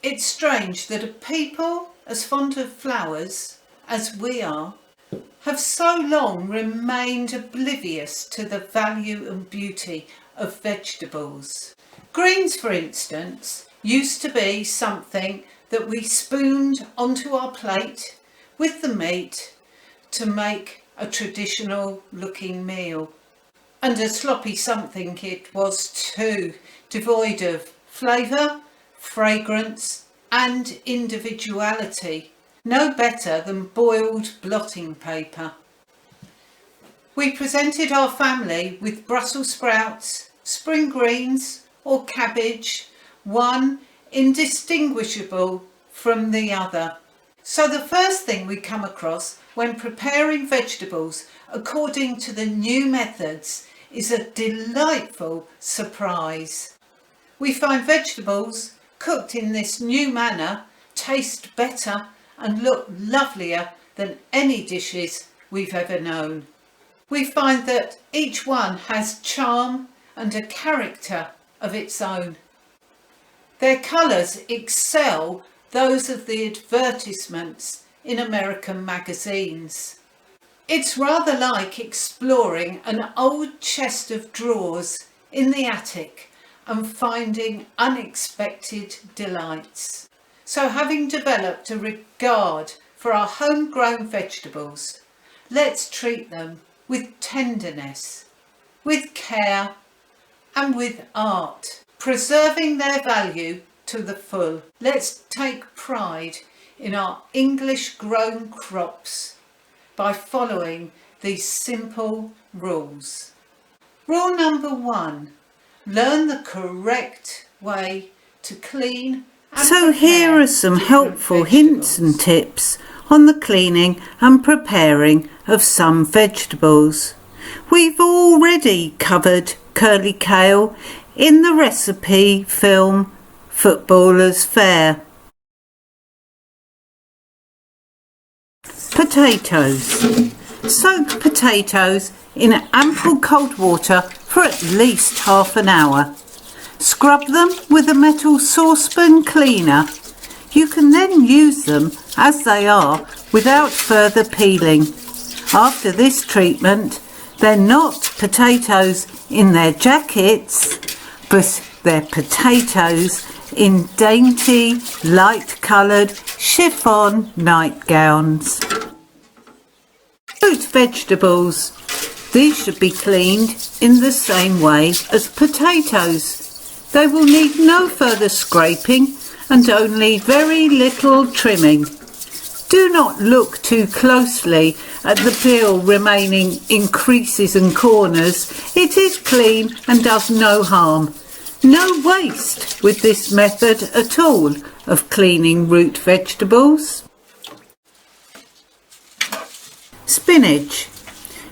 It's strange that a people as fond of flowers as we are have so long remained oblivious to the value and beauty of vegetables. Greens, for instance, used to be something that we spooned onto our plate with the meat to make a traditional looking meal. And a sloppy something it was too, devoid of flavour, fragrance and individuality. No better than boiled blotting paper. We presented our family with Brussels sprouts, spring greens or cabbage, one indistinguishable from the other. So the first thing we come across when preparing vegetables according to the new methods is a delightful surprise. We find vegetables cooked in this new manner taste better and look lovelier than any dishes we've ever known. We find that each one has charm and a character of its own. Their colours excel those of the advertisements in American magazines. It's rather like exploring an old chest of drawers in the attic and finding unexpected delights. So having developed a regard for our homegrown vegetables, let's treat them with tenderness, with care and with art, preserving their value to the full. Let's take pride in our English grown crops by following these simple rules. Rule number 1, learn the correct way to clean and So here are some helpful hints and tips on the cleaning and preparing of some vegetables. We've already covered curly kale in the recipe film Footballer's Fare. Potatoes. Soak potatoes in ample cold water for at least half an hour. Scrub them with a metal saucepan cleaner. You can then use them as they are without further peeling. After this treatment, they're not potatoes in their jackets, but they're potatoes in dainty, light-coloured chiffon nightgowns. Root vegetables. These should be cleaned in the same way as potatoes. They will need no further scraping and only very little trimming. Do not look too closely at the peel remaining in creases and corners. It is clean and does no harm. No waste with this method at all of cleaning root vegetables. Spinach.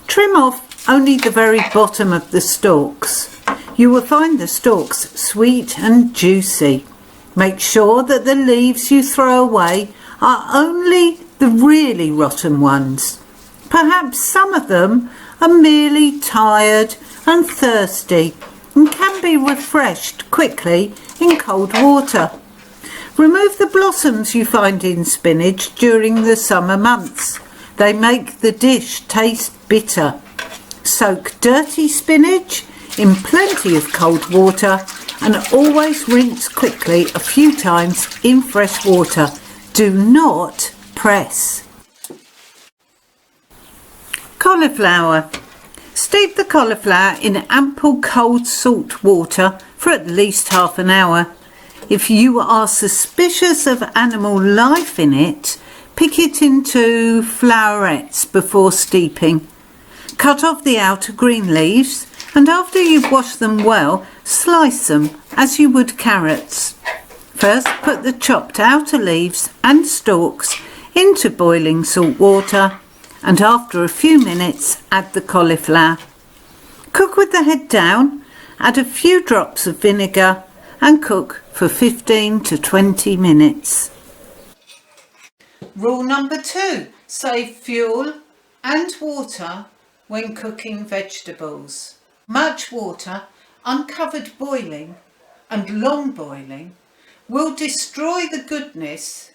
Trim off only the very bottom of the stalks. You will find the stalks sweet and juicy. Make sure that the leaves you throw away are only the really rotten ones. Perhaps some of them are merely tired and thirsty and can be refreshed quickly in cold water. Remove the blossoms you find in spinach during the summer months. They make the dish taste bitter. Soak dirty spinach in plenty of cold water and always rinse quickly a few times in fresh water. Do not press. Cauliflower. Steep the cauliflower in ample cold salt water for at least half an hour. If you are suspicious of animal life in it, pick it into flowerets before steeping. Cut off the outer green leaves and after you've washed them well, slice them as you would carrots. First, put the chopped outer leaves and stalks into boiling salt water and after a few minutes add the cauliflower. Cook with the head down, add a few drops of vinegar and cook for 15 to 20 minutes. Rule number 2, save fuel and water when cooking vegetables. Much water, uncovered boiling and long boiling will destroy the goodness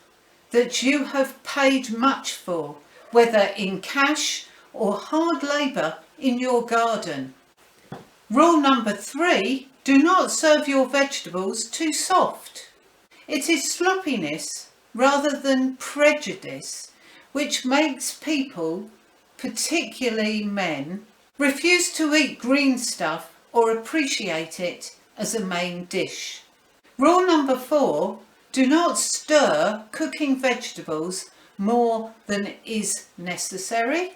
that you have paid much for, whether in cash or hard labour in your garden. Rule number 3, do not serve your vegetables too soft. It is sloppiness rather than prejudice which makes people, particularly men, refuse to eat green stuff or appreciate it as a main dish. Rule number 4, do not stir cooking vegetables more than is necessary.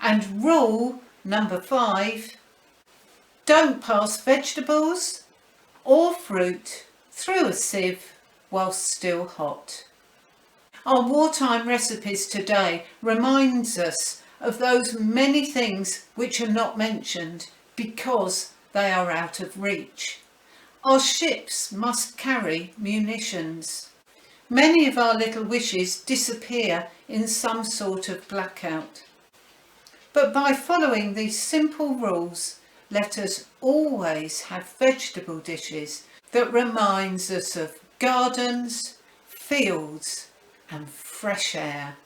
And rule number 5, don't pass vegetables or fruit through a sieve whilst still hot. Our wartime recipes today reminds us of those many things which are not mentioned because they are out of reach. Our ships must carry munitions. Many of our little wishes disappear in some sort of blackout. But by following these simple rules, let us always have vegetable dishes that reminds us of gardens, fields and fresh air.